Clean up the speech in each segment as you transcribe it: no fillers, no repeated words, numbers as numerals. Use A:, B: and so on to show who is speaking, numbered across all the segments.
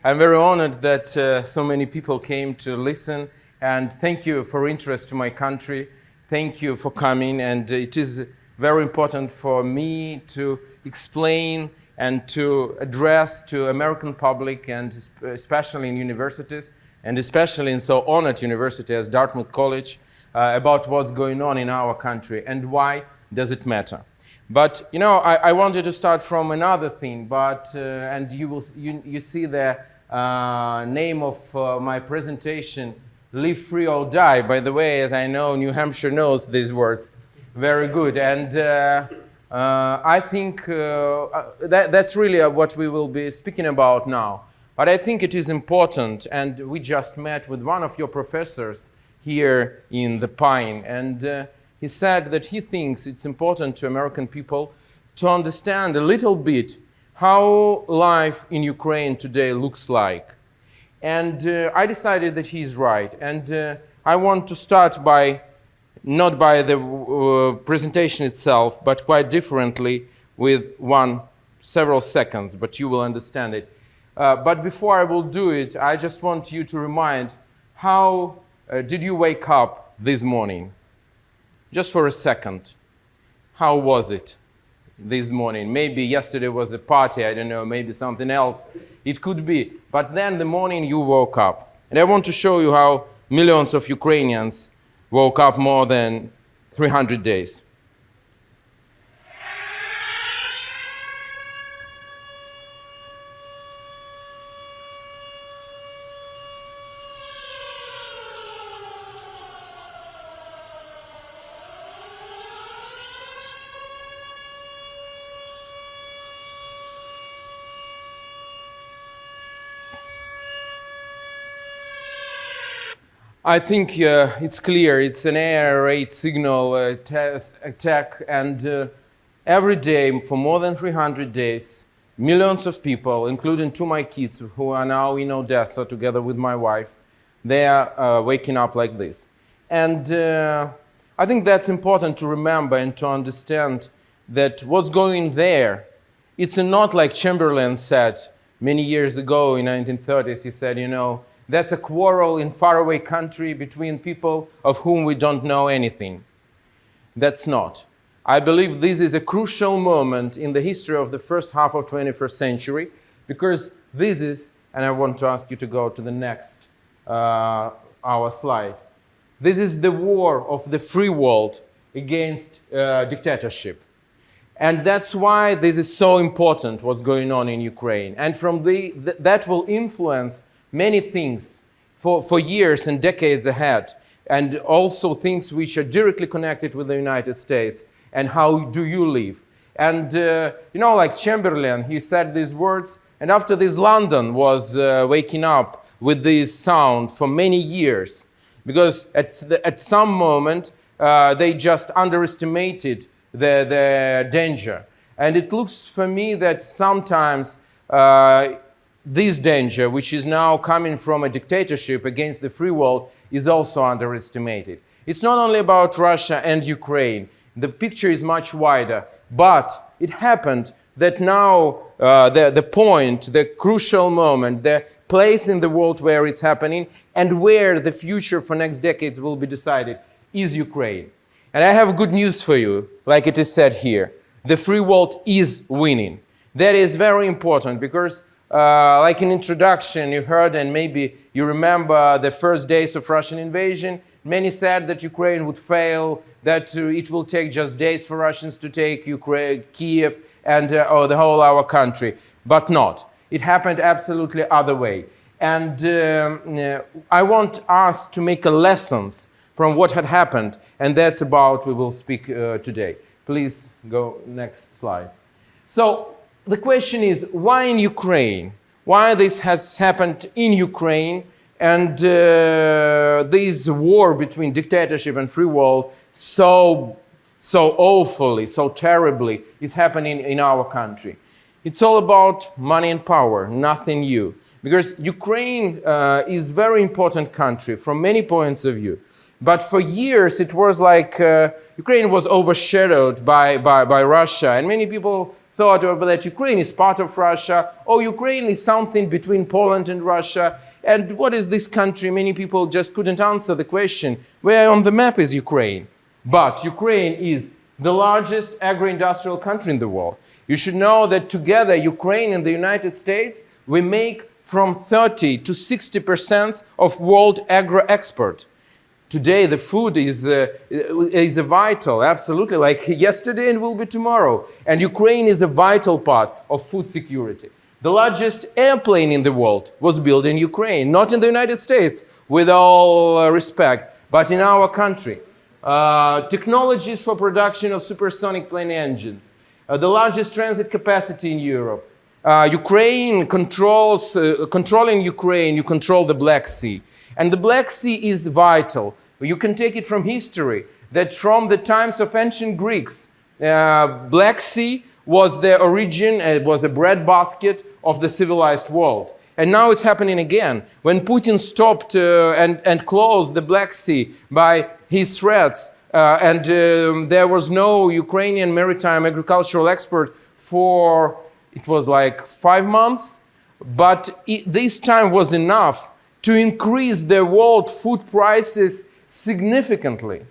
A: I'm very honored that so many people came to listen, and thank you for interest to my country. Thank you for coming, and it is very important for me to explain and to address to American public, and especially in universities, and especially in so honored university as Dартмут College, about what's going on in our country and why does it matter. But you know, I wanted to start from another thing, but and you see the name of my presentation, Live Free or Die. By the way, as I know, New Hampshire knows these words very good, and I think that's really what we will be speaking about now. But I think it is important, and we just met with one of your professors here in the Pine, and he said that he thinks it's important to American people to understand a little bit how life in Ukraine today looks like. And I decided that he's right. And I want to start by, not by the presentation itself, but quite differently with several seconds, but you will understand it. But before I will do it, I just want you to remind, how did you wake up this morning? Just for a second. How was it this morning? Maybe yesterday was a party, I don't know, maybe something else. It could be. But then the morning you woke up. And I want to show you how millions of Ukrainians woke up more than 300 days. I think it's clear, it's an air raid signal attack, and every day for more than 300 days, millions of people, including two of my kids who are now in Odessa together with my wife, they are waking up like this. And I think that's important to remember and to understand that what's going there, it's not like Chamberlain said many years ago in 1930s, he said, you know, that's a quarrel in faraway country between people of whom we don't know anything. That's not. I believe this is a crucial moment in the history of the first half of 21st century, because this is, and I want to ask you to go to the next our slide. This is the war of the free world against dictatorship. And that's why this is so important, what's going on in Ukraine. And from that will influence many things for years and decades ahead, and also things which are directly connected with the United States and how do you live. And you know, like Chamberlain, he said these words, and after this London was waking up with this sound for many years, because at some moment they just underestimated the danger. And it looks for me that sometimes this danger, which is now coming from a dictatorship against the free world, is also underestimated. It's not only about Russia and Ukraine. The picture is much wider. But it happened that now the point, the crucial moment, the place in the world where it's happening and where the future for next decades will be decided is Ukraine. And I have good news for you, like it is said here. The free world is winning. That is very important because like in introduction, you heard, and maybe you remember the first days of Russian invasion, many said that Ukraine would fail, that it will take just days for Russians to take Ukraine, Kiev, and the whole our country, but not. It happened absolutely other way. And I want us to make lessons from what had happened, and that's about we will speak today. Please go next slide. So, the question is, why in Ukraine? Why this has happened in Ukraine, and this war between dictatorship and free world so awfully, so terribly is happening in our country. It's all about money and power, nothing new. Because Ukraine is a very important country from many points of view. But for years it was like Ukraine was overshadowed by Russia, and many people thought that Ukraine is part of Russia, or Ukraine is something between Poland and Russia. And what is this country? Many people just couldn't answer the question. Where on the map is Ukraine? But Ukraine is the largest agro-industrial country in the world. You should know that together, Ukraine and the United States, we make from 30 to 60% of world agro-export. Today, the food is a vital, absolutely, like yesterday and will be tomorrow. And Ukraine is a vital part of food security. The largest airplane in the world was built in Ukraine, not in the United States, with all respect, but in our country. Technologies for production of supersonic plane engines, the largest transit capacity in Europe. Controlling Ukraine, you control the Black Sea. And the Black Sea is vital. You can take it from history, that from the times of ancient Greeks, Black Sea was the origin, it was a breadbasket of the civilized world. And now it's happening again. When Putin stopped and closed the Black Sea by his threats, and there was no Ukrainian maritime agricultural export for, it was like 5 months, but this time was enough to increase the world food prices significantly.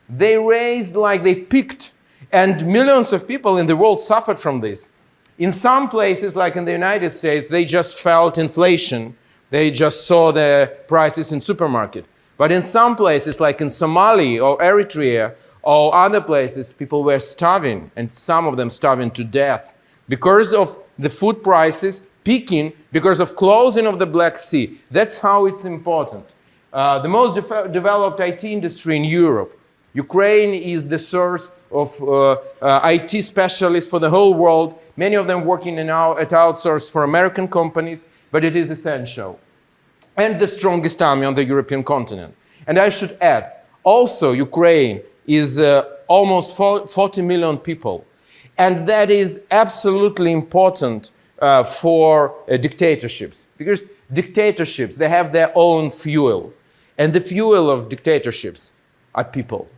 A: They raised, they peaked, and millions of people in the world suffered from this. In some places, like in the United States, they just felt inflation. They just saw the prices in supermarket. But in some places, like in Somalia or Eritrea or other places, people were starving, and some of them starving to death because of the food prices peaking, because of closing of the Black Sea. That's how it's important. The most developed IT industry in Europe. Ukraine is the source of IT specialists for the whole world, many of them working at outsource for American companies, but it is essential. And the strongest army on the European continent. And I should add, also Ukraine is almost 40 million people. And that is absolutely important for dictatorships. Because dictatorships, they have their own fuel. And the fuel of dictatorships are people.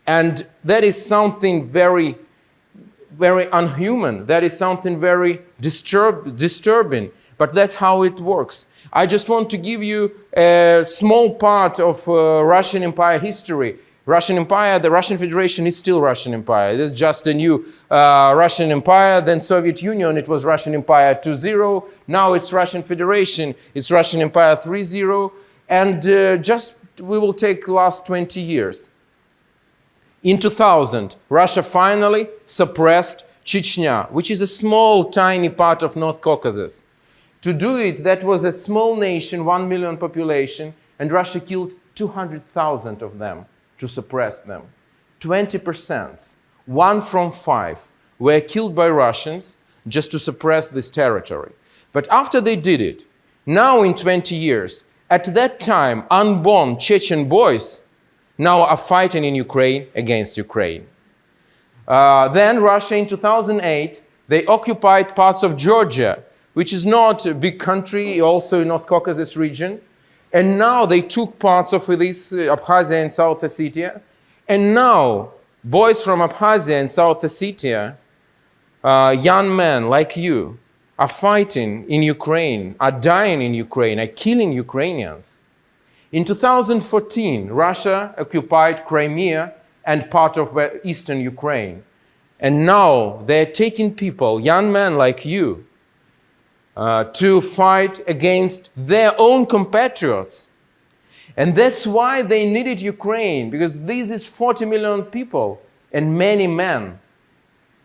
A: And that is something very, very unhuman. That is something very disturbing. But that's how it works. I just want to give you a small part of Russian Empire history. Russian Empire, the Russian Federation is still Russian Empire. It's just a new Russian Empire. Then Soviet Union, it was Russian Empire 2.0. Now it's Russian Federation. It's Russian Empire 3.0. And we will take last 20 years. In 2000, Russia finally suppressed Chechnya, which is a small, tiny part of North Caucasus. To do it, that was a small nation, 1 million population, and Russia killed 200,000 of them to suppress them. 20%, 1 from 5, were killed by Russians just to suppress this territory. But after they did it, now in 20 years, at that time, unborn Chechen boys now are fighting in Ukraine against Ukraine. Then Russia in 2008, they occupied parts of Georgia, which is not a big country, also in North Caucasus region. And now they took parts of this, Abkhazia and South Ossetia. And now boys from Abkhazia and South Ossetia, young men like you, are fighting in Ukraine, are dying in Ukraine, are killing Ukrainians. In 2014, Russia occupied Crimea and part of eastern Ukraine. And now they're taking people, young men like you, to fight against their own compatriots. And that's why they needed Ukraine, because this is 40 million people and many men,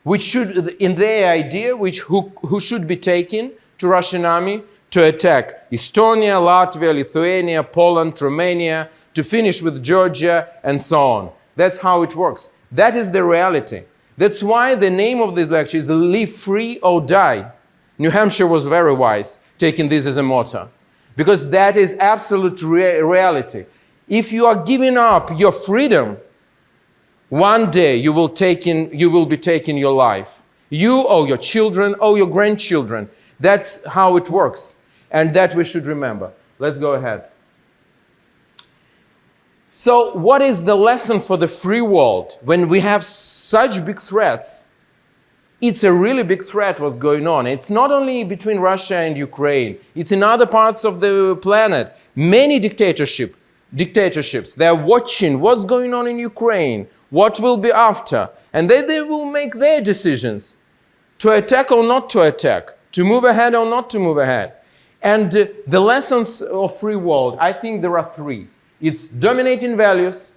A: which should, in their idea, who should be taken to Russian army to attack Estonia, Latvia, Lithuania, Poland, Romania, to finish with Georgia, and so on. That's how it works. That is the reality. That's why the name of this lecture is Live Free or Die. New Hampshire was very wise, taking this as a motto, because that is absolute reality. If you are giving up your freedom, one day you will be taking your life. You or your children or your grandchildren. That's how it works. And that we should remember. Let's go ahead. So what is the lesson for the free world when we have such big threats? it's a really big threat what's going on. It's not only between Russia and Ukraine, it's in other parts of the planet. Many dictatorships, they're watching what's going on in Ukraine, what will be after, and they will make their decisions to attack or not to attack, to move ahead or not to move ahead. And the lessons of free world, I think there are three. It's dominating values,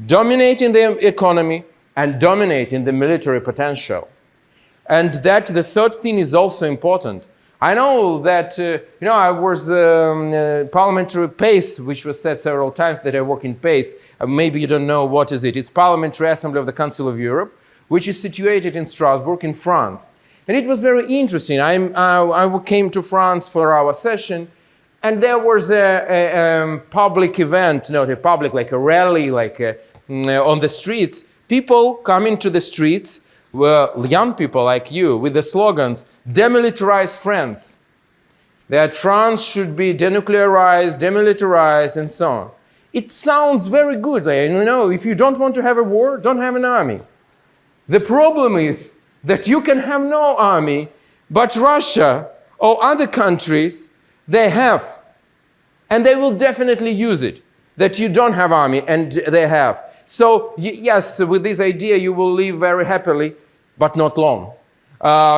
A: dominating the economy, and dominating the military potential. And that the third thing is also important. I know that, I was parliamentary PACE, which was said several times that I work in PACE. Maybe you don't know what is it. It's Parliamentary Assembly of the Council of Europe, which is situated in Strasbourg in France. And it was very interesting. I came to France for our session, and there was a public event, not a public, like a rally, on the streets. People coming to the streets were young people like you with the slogans, demilitarize France. That France should be denuclearized, demilitarized, and so on. It sounds very good. If you don't want to have a war, don't have an army. The problem is that you can have no army, but Russia or other countries, they have. And they will definitely use it, that you don't have army, and they have. So, yes, with this idea, you will live very happily, but not long.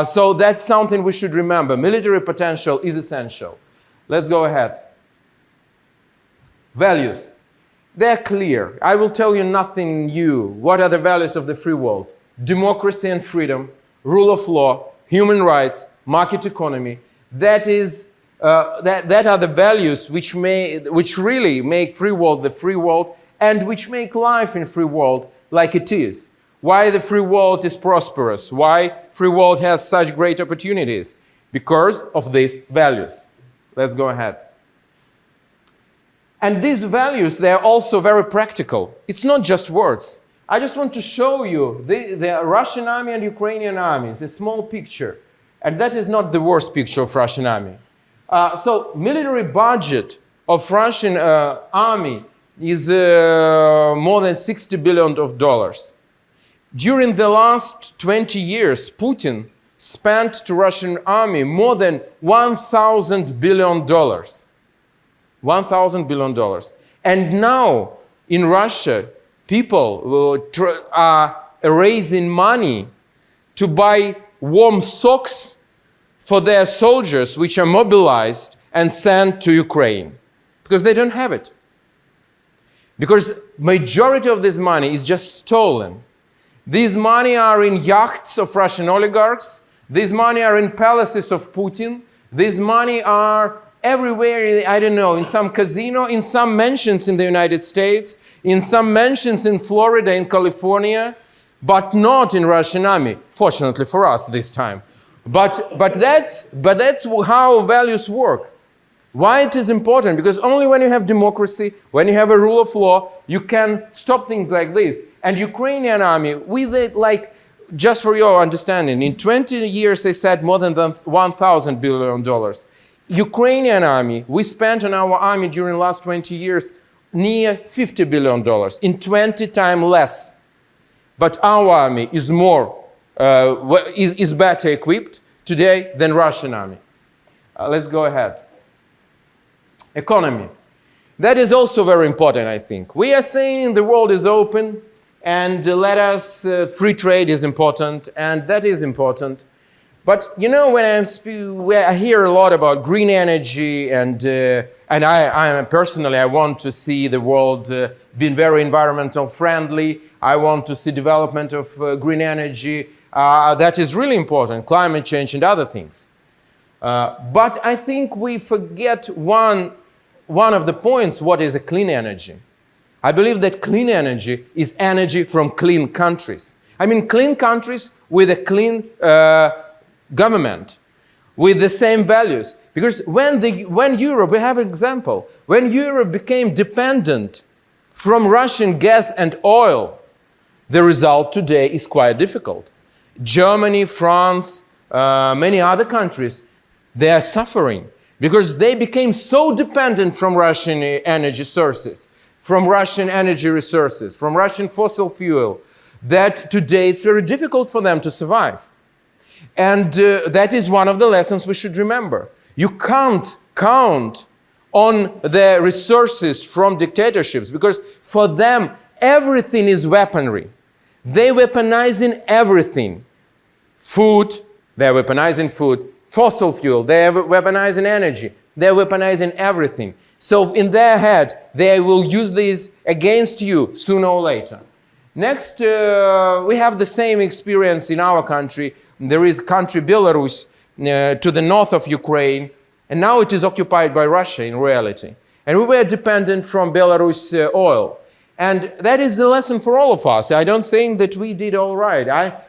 A: So that's something we should remember. Military potential is essential. Let's go ahead. Values. They're clear. I will tell you nothing new. What are the values of the free world? Democracy and freedom, rule of law, human rights, market economy. That are the values which really make free world the free world, and which make life in free world like it is. Why the free world is prosperous? Why free world has such great opportunities? Because of these values. Let's go ahead. And these values, they are also very practical. It's not just words. I just want to show you the Russian army and Ukrainian army. It's a small picture. And that is not the worst picture of Russian army. So military budget of Russian army is more than $60 billion. During the last 20 years, Putin spent to Russian army more than $1,000 billion. $1,000 billion. And now in Russia, people are raising money to buy warm socks for their soldiers, which are mobilized and sent to Ukraine, because they don't have it. Because majority of this money is just stolen. These money are in yachts of Russian oligarchs. These money are in palaces of Putin. These money are everywhere, I don't know, in some casino, in some mansions in the United States, in some mansions in Florida, in California, but not in Russian army, fortunately for us this time. But that's how values work. Why it is important? Because only when you have democracy, when you have a rule of law, you can stop things like this. And Ukrainian army, with it, just for your understanding, in 20 years they said more than $1,000 billion. Ukrainian army, we spent on our army during the last 20 years near $50 billion, in 20 times less. But our army is is better equipped today than Russian army. Let's go ahead. Economy. That is also very important, I think. We are saying the world is open, and free trade is important, and that is important. But when I hear a lot about green energy, and I personally, I want to see the world being very environmental friendly. I want to see development of green energy. That is really important, climate change and other things. But I think we forget one of the points, what is a clean energy. I believe that clean energy is energy from clean countries. I mean clean countries with a clean government, with the same values. Because when Europe, we have an example, when Europe became dependent from Russian gas and oil, the result today is quite difficult. Germany, France, many other countries, they are suffering because they became so dependent from Russian energy sources, from Russian energy resources, from Russian fossil fuel, that today it's very difficult for them to survive. And that is one of the lessons we should remember. You can't count on the resources from dictatorships because for them, everything is weaponry. They weaponizing everything. Food, they're weaponizing food. Fossil fuel, they're weaponizing energy. They're weaponizing everything. So in their head, they will use this against you sooner or later. Next, we have the same experience in our country. There is country Belarus to the north of Ukraine, and now it is occupied by Russia in reality. And we were dependent from Belarus oil. And that is the lesson for all of us. I don't think that we did all right.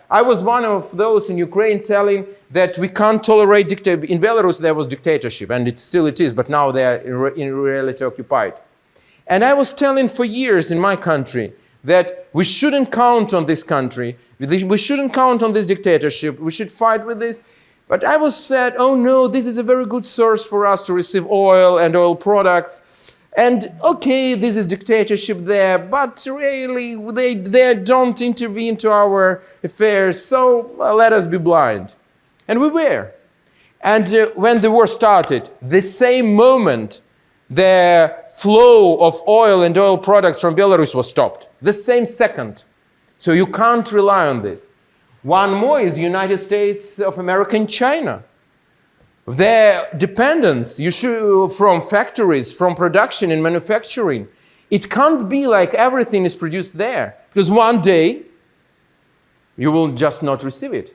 A: I was one of those in Ukraine telling that we can't tolerate dictatorship. In Belarus there was dictatorship, and it is, but now they are in reality occupied. And I was telling for years in my country that we shouldn't count on this country, we shouldn't count on this dictatorship, we should fight with this. But I was said, oh no, this is a very good source for us to receive oil and oil products. And okay, this is dictatorship there, but really they don't intervene to our affairs, so let us be blind. And we were. And when the war started, the same moment the flow of oil and oil products from Belarus was stopped. The same second. So you can't rely on this. One more is United States of America and China. Their dependence from factories, from production and manufacturing, it can't be like everything is produced there. Because one day, you will just not receive it.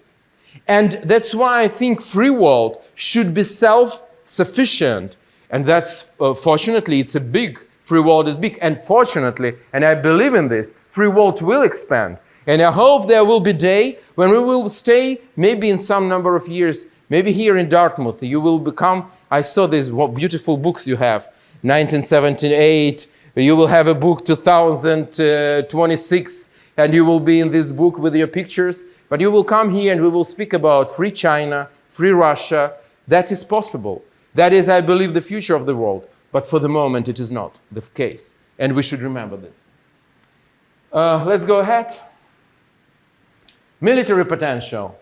A: And that's why I think free world should be self-sufficient. And that's, fortunately, it's a big, free world is big. And fortunately, and I believe in this, free world will expand. And I hope there will be a day when we will stay, maybe in some number of years, maybe here in Dартмут, you will become, I saw these beautiful books you have, 1978, you will have a book 2026, and you will be in this book with your pictures, but you will come here and we will speak about free China, free Russia. That is possible. That is, I believe, the future of the world. But for the moment, it is not the case. And we should remember this. Let's go ahead. Military potential.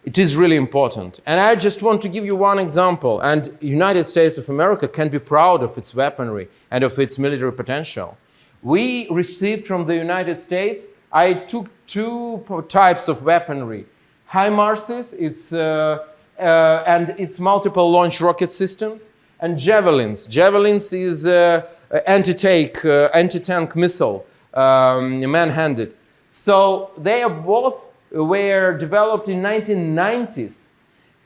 A: It is really important. And I just want to give you one example. And United States of America can be proud of its weaponry and of its military potential. We received from the United States, I took two types of weaponry. HIMARSes, and its multiple launch rocket systems, and javelins. Javelins is anti-tank missile, man-handed. So they are both were developed in 1990s.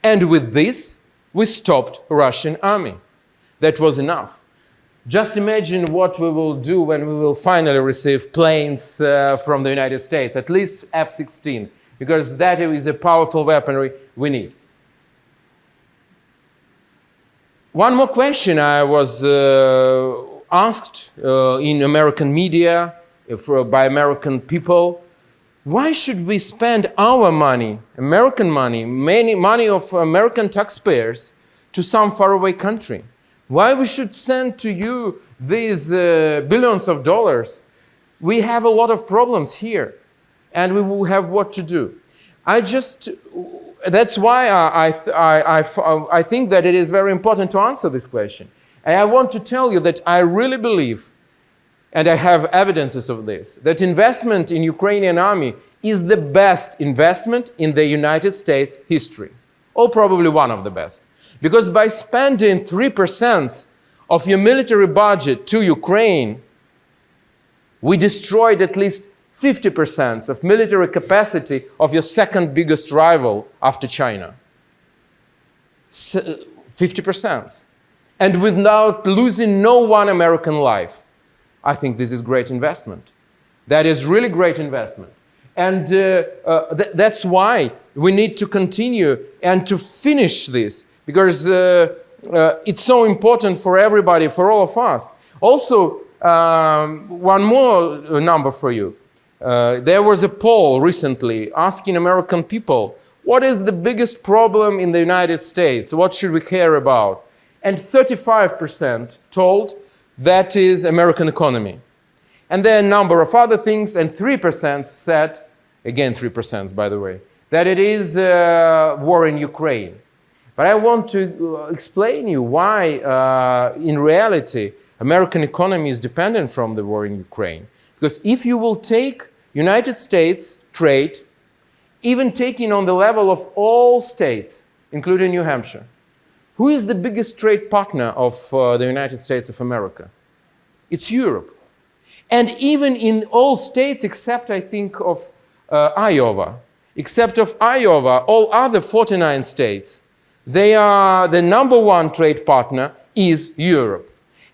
A: And with this, we stopped Russian army. That was enough. Just imagine what we will do when we will finally receive planes from the United States, at least F-16, because that is a powerful weaponry we need. One more question I was asked in American media by American people. Why should we spend our money, American money, money of American taxpayers, to some faraway country? Why we should send to you these billions of dollars? We have a lot of problems here, and we will have what to do. That's why I think that it is very important to answer this question. And I want to tell you that I really believe, and I have evidences of this, that investment in Ukrainian army is the best investment in the United States history, or probably one of the best. Because by spending 3% of your military budget to Ukraine, we destroyed at least 50% of military capacity of your second biggest rival after China. 50%. And without losing no one American life. I think this is great investment. That is really great investment. And that's why we need to continue and to finish this, because it's so important for everybody, for all of us. Also, one more number for you. There was a poll recently asking American people, what is the biggest problem in the United States? What should we care about? And 35% told that is American economy. And then a number of other things, and 3% said, again 3% by the way, that it is war in Ukraine. But I want to explain you why, in reality, American economy is dependent from the war in Ukraine. Because if you will take United States trade, even taking on the level of all states, including New Hampshire, who is the biggest trade partner of the United States of America? It's Europe. And even in all states except, I think, of Iowa, all other 49 states, they are the number one trade partner is Europe.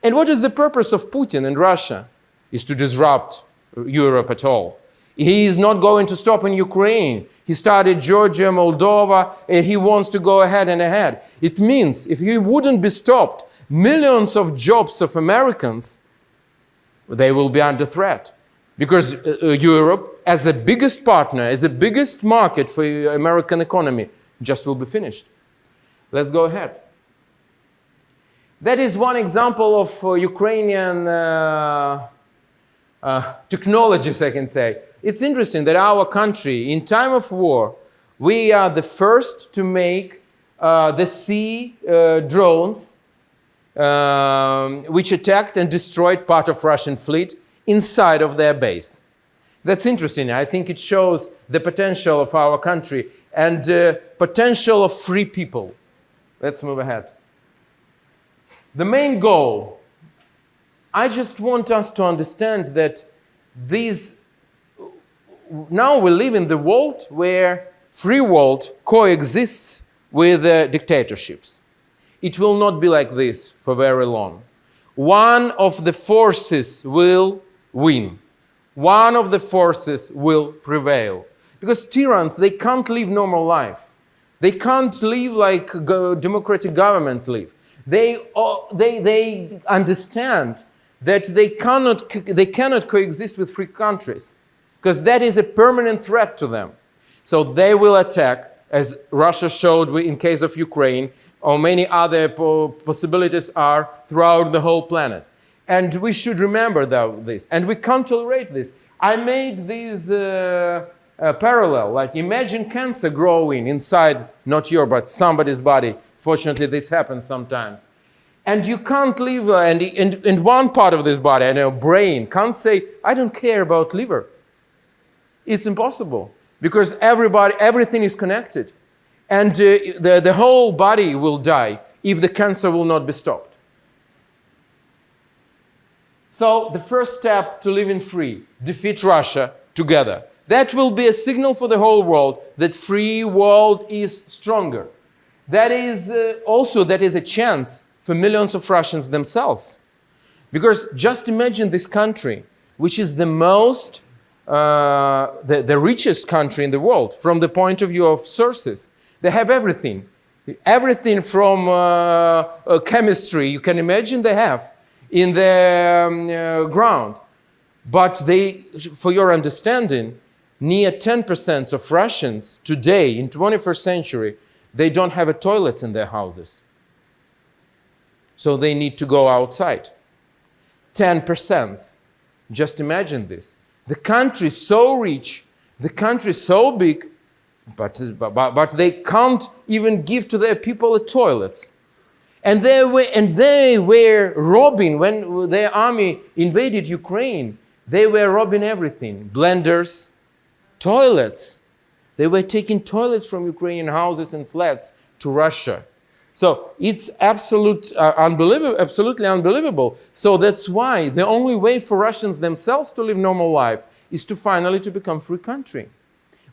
A: And what is the purpose of Putin and Russia? Is to disrupt Europe at all. He is not going to stop in Ukraine. He started Georgia, Moldova, and he wants to go ahead and ahead. It means if he wouldn't be stopped, millions of jobs of Americans, they will be under threat. Because Europe, as the biggest partner, as the biggest market for the American economy, just will be finished. Let's go ahead. That is one example of Ukrainian technologies, I can say. It's interesting that our country, in time of war, we are the first to make the sea drones which attacked and destroyed part of Russian fleet inside of their base. That's interesting. I think it shows the potential of our country and potential of free people. Let's move ahead. The main goal, I just want us to understand that now we live in the world where free world coexists with dictatorships. It will not be like this for very long. One of the forces will win. One of the forces will prevail. Because tyrants, they can't live normal life. They can't live like democratic governments live. They understand that they cannot coexist with free countries because that is a permanent threat to them. So they will attack, as Russia showed in case of Ukraine, or many other possibilities are throughout the whole planet. And we should remember this, and we can't tolerate this. I made this parallel, like imagine cancer growing inside, not your, but somebody's body. Fortunately, this happens sometimes. And you can't live in one part of this body, I know, brain, can't say, I don't care about liver. It's impossible because everything is connected. And the whole body will die if the cancer will not be stopped. So the first step to living free, defeat Russia together. That will be a signal for the whole world that free world is stronger. That is a chance for millions of Russians themselves. Because just imagine this country, which is the most, the richest country in the world from the point of view of sources. They have everything. Everything from chemistry, you can imagine they have in the ground. But for your understanding, near 10% of Russians today in 21st century, they don't have toilets in their houses. So they need to go outside. 10%. Just imagine this. The country is so rich, the country is so big, but they can't even give to their people toilets. And they were robbing, when their army invaded Ukraine, they were robbing everything. Blenders, toilets. They were taking toilets from Ukrainian houses and flats to Russia. So it's absolutely unbelievable. So that's why the only way for Russians themselves to live normal life is to finally to become free country.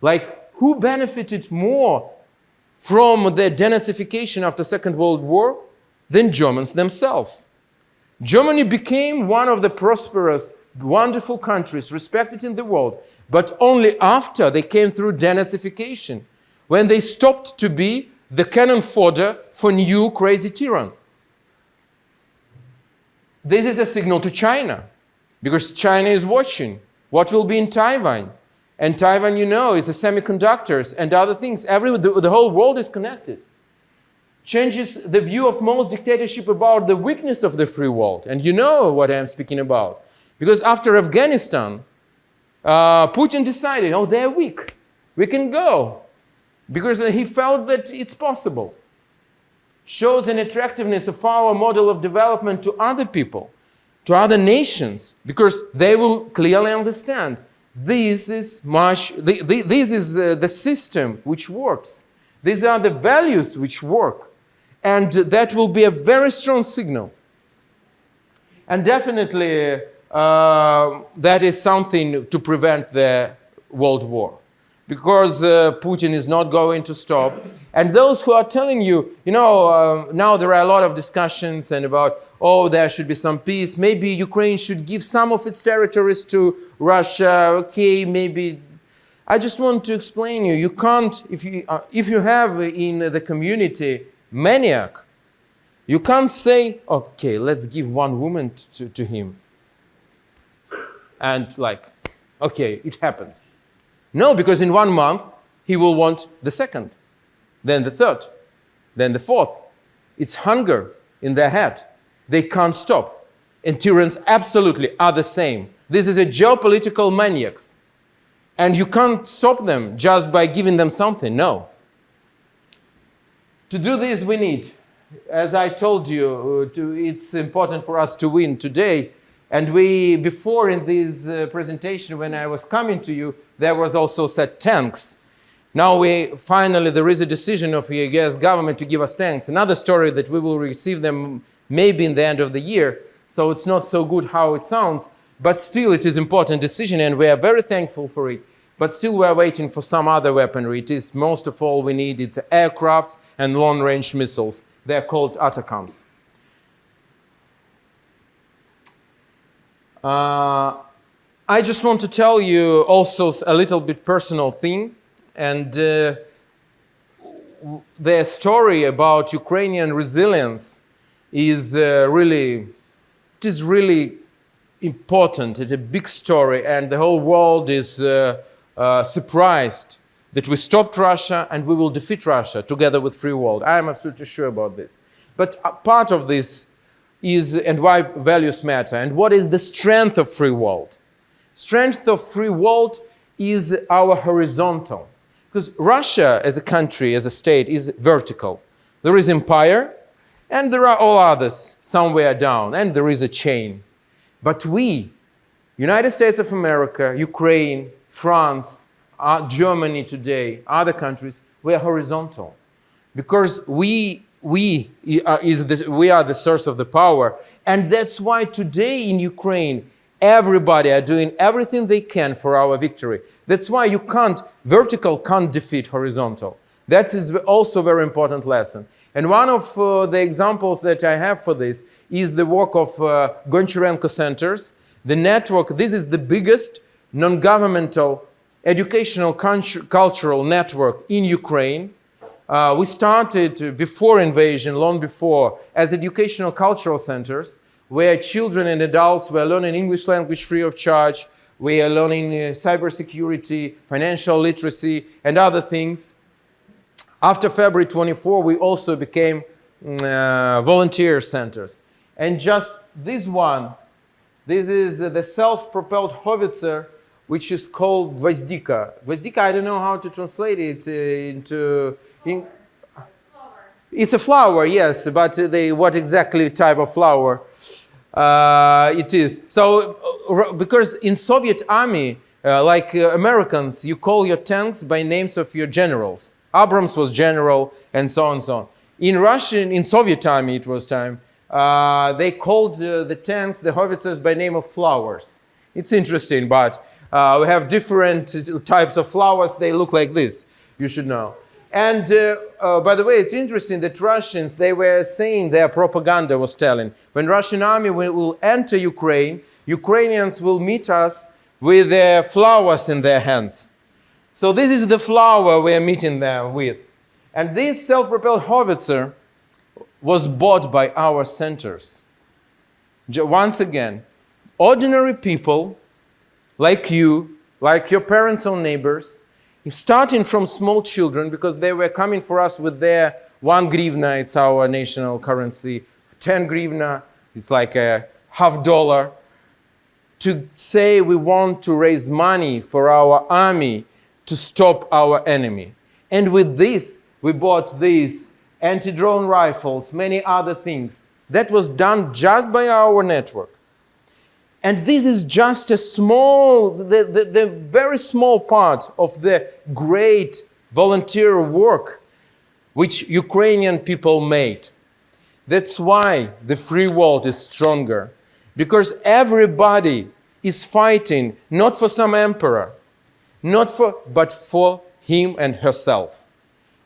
A: Like, who benefited more from the denazification after Second World War than Germans themselves? Germany became one of the prosperous, wonderful countries respected in the world, but only after they came through denazification, when they stopped to be the cannon fodder for new crazy tyranny. This is a signal to China, because China is watching what will be in Taiwan. And Taiwan, you know, is the semiconductors and other things. The whole world is connected. Changes the view of most dictatorship about the weakness of the free world. And you know what I'm speaking about. Because after Afghanistan, Putin decided, oh, they're weak. We can go. because he felt that it's possible. Shows an attractiveness of our model of development to other people, to other nations, because they will clearly understand this is the system which works. These are the values which work. And that will be a very strong signal. And definitely that is something to prevent the world war. Because Putin is not going to stop. And those who are telling you, now there are a lot of discussions and about, there should be some peace. Maybe Ukraine should give some of its territories to Russia. Okay, maybe. I just want to explain you can't, if you have in the community maniac, you can't say, okay, let's give one woman to him. And okay, it happens. No, because in 1 month, he will want the second, then the third, then the fourth. It's hunger in their head. They can't stop. And tyrants absolutely are the same. This is a geopolitical maniacs. And you can't stop them just by giving them something, no. To do this, we need, as I told you, it's important for us to win today. And before in this presentation, when I was coming to you, there was also said tanks. Now finally there is a decision of the US government to give us tanks. Another story that we will receive them maybe in the end of the year. So it's not so good how it sounds, but still it is an important decision and we are very thankful for it. But still we are waiting for some other weaponry. It is most of all we need, it's aircraft and long-range missiles. They're called ATACMS. I just want to tell you also a little bit personal thing, and the story about Ukrainian resilience is really important. It's a big story, and the whole world is surprised that we stopped Russia and we will defeat Russia together with free world. I am absolutely sure about this. But part of this is, and why values matter, and what is the strength of free world? Strength of free world is our horizontal. Because Russia as a country, as a state, is vertical. There is empire, and there are all others somewhere down, and there is a chain. But we, United States of America, Ukraine, France, Germany today, other countries, we are horizontal. Because we are the source of the power. And that's why today in Ukraine, everybody are doing everything they can for our victory. That's why vertical can't defeat horizontal. That is also a very important lesson. And one of the examples that I have for this is the work of Gончаренко centers. The network, this is the biggest non-governmental educational cultural network in Ukraine. We started before invasion, long before, as educational cultural centers where children and adults were learning English language free of charge. We are learning cybersecurity, financial literacy, and other things. After February 24, we also became volunteer centers. And just this one, this is the self-propelled howitzer, which is called Gvozdika. Gvozdika, I don't know how to translate it into... It's a flower, yes, but what exactly type of flower it is. So, because in Soviet army, like Americans, you call your tanks by names of your generals. Abrams was general, and so on and so on. In Soviet army, it was time, they called the tanks, the howitzers, by name of flowers. It's interesting, but we have different types of flowers. They look like this, you should know. And by the way, it's interesting that Russians, they were saying, their propaganda was telling, when Russian army will enter Ukraine, Ukrainians will meet us with their flowers in their hands. So this is the flower we are meeting them with. And this self-propelled howitzer was bought by our centers. Once again, ordinary people like you, like your parents or neighbors, starting from small children, because they were coming for us with their 1 hryvnia, it's our national currency, 10 hryvnia, it's like a $50, to say we want to raise money for our army to stop our enemy. And with this, we bought these anti-drone rifles, many other things. That was done just by our network. And this is just a small, the very small part of the great volunteer work which Ukrainian people made. That's why the free world is stronger. Because everybody is fighting not for some emperor, but for him and herself.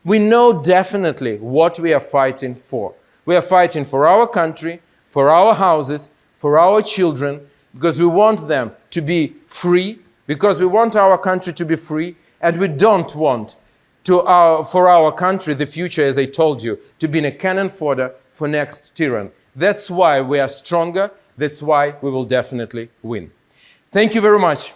A: We know definitely what we are fighting for. We are fighting for our country, for our houses, for our children, because we want them to be free, because we want our country to be free, and we don't want for our country, the future, as I told you, to be a cannon fodder for next tyrant. That's why we are stronger. That's why we will definitely win. Thank you very much.